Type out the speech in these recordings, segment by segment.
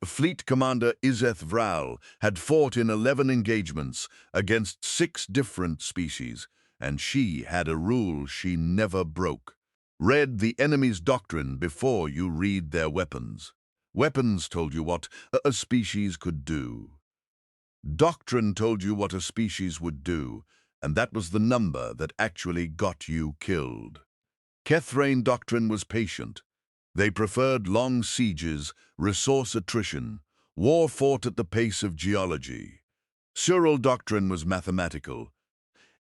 Fleet Commander Izeth Vral had fought in 11 engagements against 6 different species, and she had a rule she never broke. Read the enemy's doctrine before you read their weapons. Weapons told you what a species could do. Doctrine told you what a species would do, and that was the number that actually got you killed. Kethrain Doctrine was patient. They preferred long sieges, resource attrition, war fought at the pace of geology. Sural Doctrine was mathematical.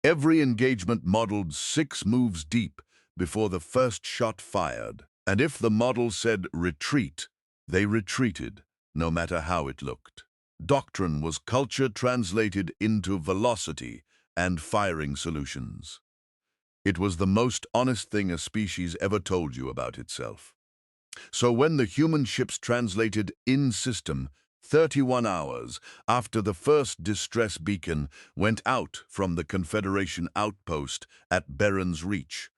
Every engagement modeled 6 moves deep before the first shot fired, and if the model said retreat, they retreated, no matter how it looked. Doctrine was culture translated into velocity and firing solutions. It was the most honest thing a species ever told you about itself. So when the human ships translated in system 31 hours after the first distress beacon went out from the Confederation outpost at Berens Reach,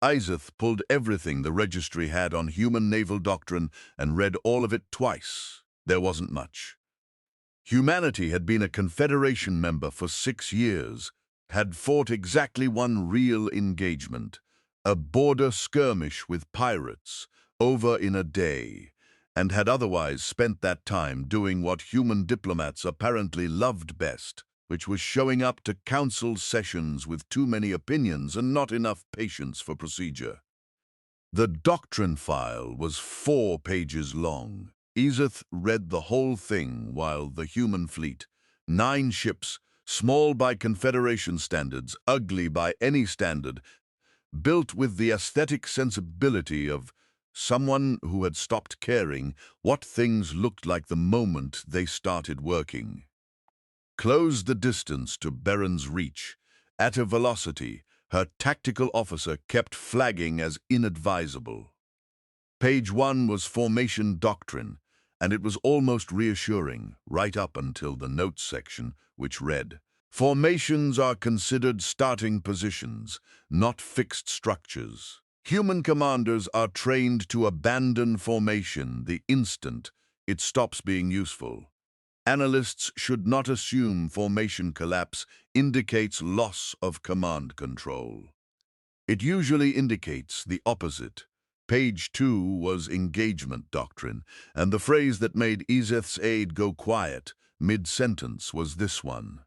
Izeth pulled everything the registry had on human naval doctrine and read all of it twice. There wasn't much. Humanity had been a Confederation member for 6 years, had fought exactly one real engagement, a border skirmish with pirates, over in a day, and had otherwise spent that time doing what human diplomats apparently loved best, which was showing up to council sessions with too many opinions and not enough patience for procedure. The doctrine file was 4 pages long. Izeth read the whole thing while the human fleet, 9 ships, small by Confederation standards, ugly by any standard, built with the aesthetic sensibility of someone who had stopped caring what things looked like the moment they started working. Closed the distance to Berens Reach. At a velocity, her tactical officer kept flagging as inadvisable. Page 1 was Formation Doctrine, and it was almost reassuring, right up until the notes section, which read, "Formations are considered starting positions, not fixed structures. Human commanders are trained to abandon formation the instant it stops being useful. Analysts should not assume formation collapse indicates loss of command control. It usually indicates the opposite." Page 2 was Engagement Doctrine, and the phrase that made Izeth's aide go quiet mid-sentence was this one.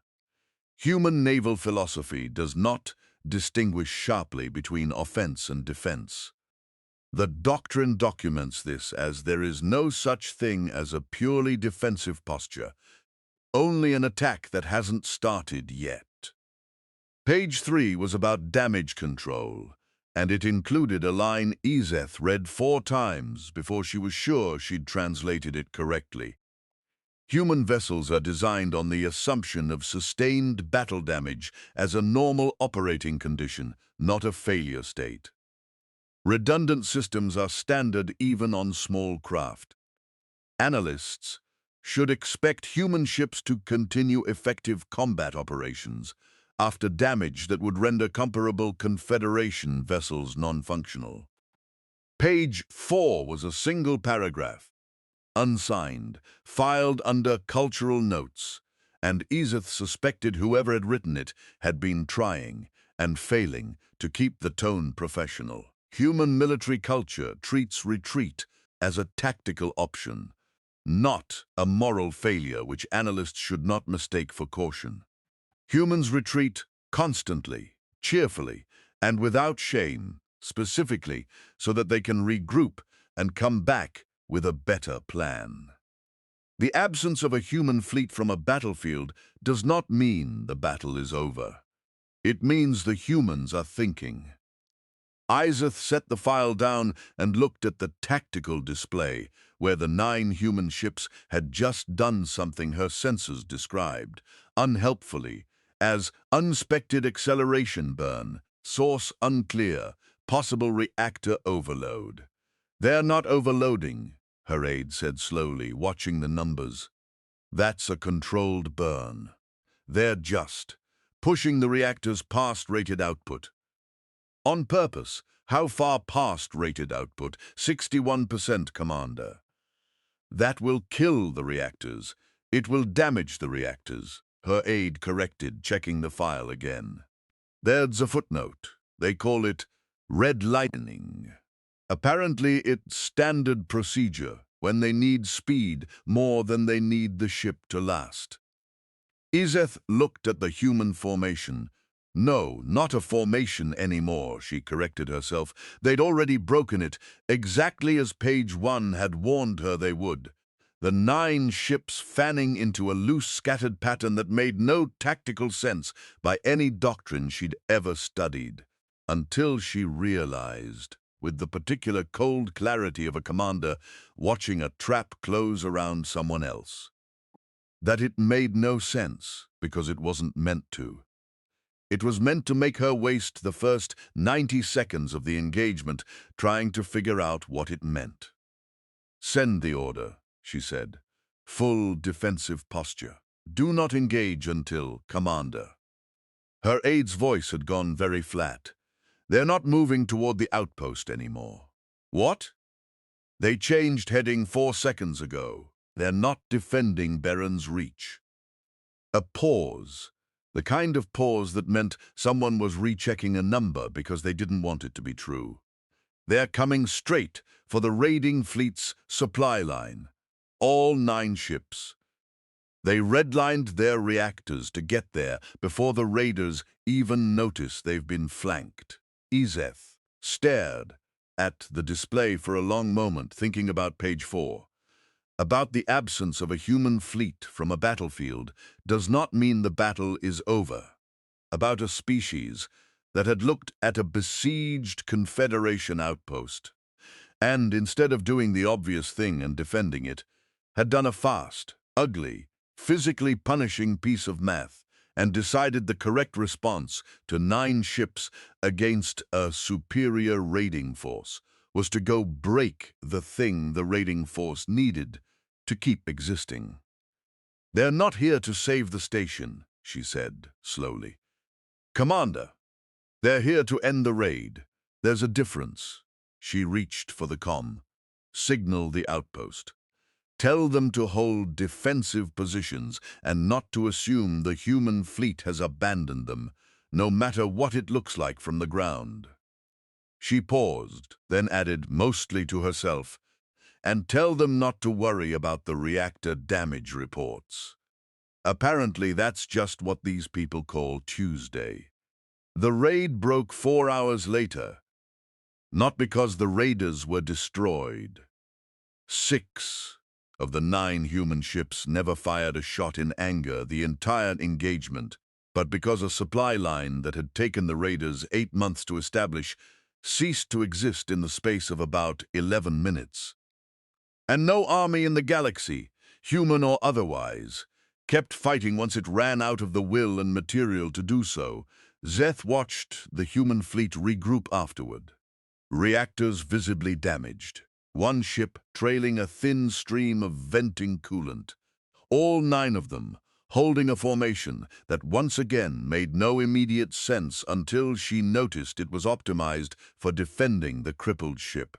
Human naval philosophy does not distinguish sharply between offense and defense. The doctrine documents this as there is no such thing as a purely defensive posture, only an attack that hasn't started yet. Page 3 was about damage control, and it included a line Izeth read 4 times before she was sure she'd translated it correctly. Human vessels are designed on the assumption of sustained battle damage as a normal operating condition, not a failure state. Redundant systems are standard even on small craft. Analysts should expect human ships to continue effective combat operations after damage that would render comparable Confederation vessels non-functional. Page 4 was a single paragraph, unsigned, filed under cultural notes, and Izeth suspected whoever had written it had been trying and failing to keep the tone professional. Human military culture treats retreat as a tactical option, not a moral failure which analysts should not mistake for caution. Humans retreat constantly, cheerfully, and without shame, specifically so that they can regroup and come back with a better plan. The absence of a human fleet from a battlefield does not mean the battle is over. It means the humans are thinking. Izeth set the file down and looked at the tactical display, where the 9 human ships had just done something her senses described, unhelpfully, as unspected acceleration burn, source unclear, possible reactor overload. "They're not overloading," her aide said slowly, watching the numbers. "That's a controlled burn. They're just pushing the reactors past rated output." "On purpose. How far past rated output?" 61%, Commander." That will kill the reactors. It will damage the reactors, her aide corrected, checking the file again. There's a footnote. They call it red lightning. Apparently, it's standard procedure when they need speed more than they need the ship to last. Izeth looked at the human formation. No, not a formation anymore, she corrected herself. They'd already broken it, exactly as page 1 had warned her they would. The 9 ships fanning into a loose, scattered pattern that made no tactical sense by any doctrine she'd ever studied. Until she realized, with the particular cold clarity of a commander watching a trap close around someone else, that it made no sense because it wasn't meant to. It was meant to make her waste the first 90 seconds of the engagement trying to figure out what it meant. "Send the order," she said. "Full defensive posture. Do not engage until Commander." Her aide's voice had gone very flat. "They're not moving toward the outpost anymore." "What?" "They changed heading 4 seconds ago. They're not defending Baron's Reach." A pause. The kind of pause that meant someone was rechecking a number because they didn't want it to be true. "They're coming straight for the raiding fleet's supply line. All 9 ships. They redlined their reactors to get there before the raiders even notice they've been flanked." Izeth stared at the display for a long moment, thinking about page 4. About the absence of a human fleet from a battlefield does not mean the battle is over. About a species that had looked at a besieged Confederation outpost, and instead of doing the obvious thing and defending it, had done a fast, ugly, physically punishing piece of math and decided the correct response to 9 ships against a superior raiding force was to go break the thing the raiding force needed to keep existing. "They're not here to save the station," she said slowly. "Commander, they're here to end the raid. There's a difference." She reached for the comm. "Signal the outpost. Tell them to hold defensive positions and not to assume the human fleet has abandoned them, no matter what it looks like from the ground." She paused, then added, mostly to herself, "And tell them not to worry about the reactor damage reports." Apparently, that's just what these people call Tuesday. The raid broke 4 hours later, not because the raiders were destroyed. 6 of the 9 human ships never fired a shot in anger the entire engagement, but because a supply line that had taken the raiders 8 months to establish ceased to exist in the space of about 11 minutes. And no army in the galaxy, human or otherwise, kept fighting once it ran out of the will and material to do so. Zeth watched the human fleet regroup afterward. Reactors visibly damaged. One ship trailing a thin stream of venting coolant. All 9 of them holding a formation that once again made no immediate sense until she noticed it was optimized for defending the crippled ship,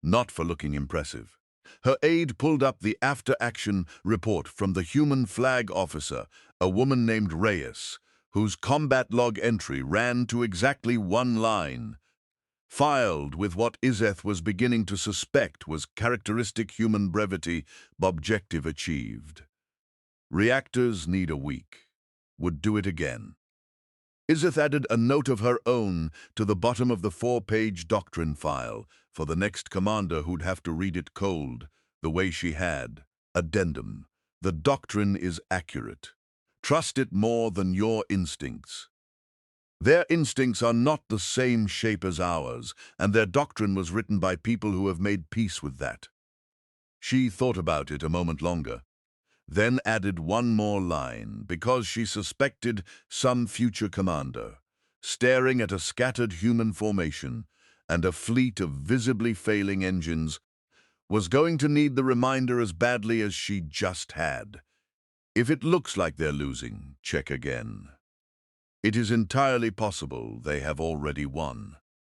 not for looking impressive. Her aide pulled up the after-action report from the human flag officer, a woman named Reyes, whose combat log entry ran to exactly 1 line, filed with what Izeth was beginning to suspect was characteristic human brevity. Objective achieved. Reactors need a week. Would do it again. Izeth added a note of her own to the bottom of the 4-page doctrine file for the next commander who'd have to read it cold, the way she had. Addendum. The doctrine is accurate. Trust it more than your instincts. Their instincts are not the same shape as ours, and their doctrine was written by people who have made peace with that. She thought about it a moment longer, then added 1 more line, because she suspected some future commander, staring at a scattered human formation and a fleet of visibly failing engines, was going to need the reminder as badly as she just had. If it looks like they're losing, check again. It is entirely possible they have already won.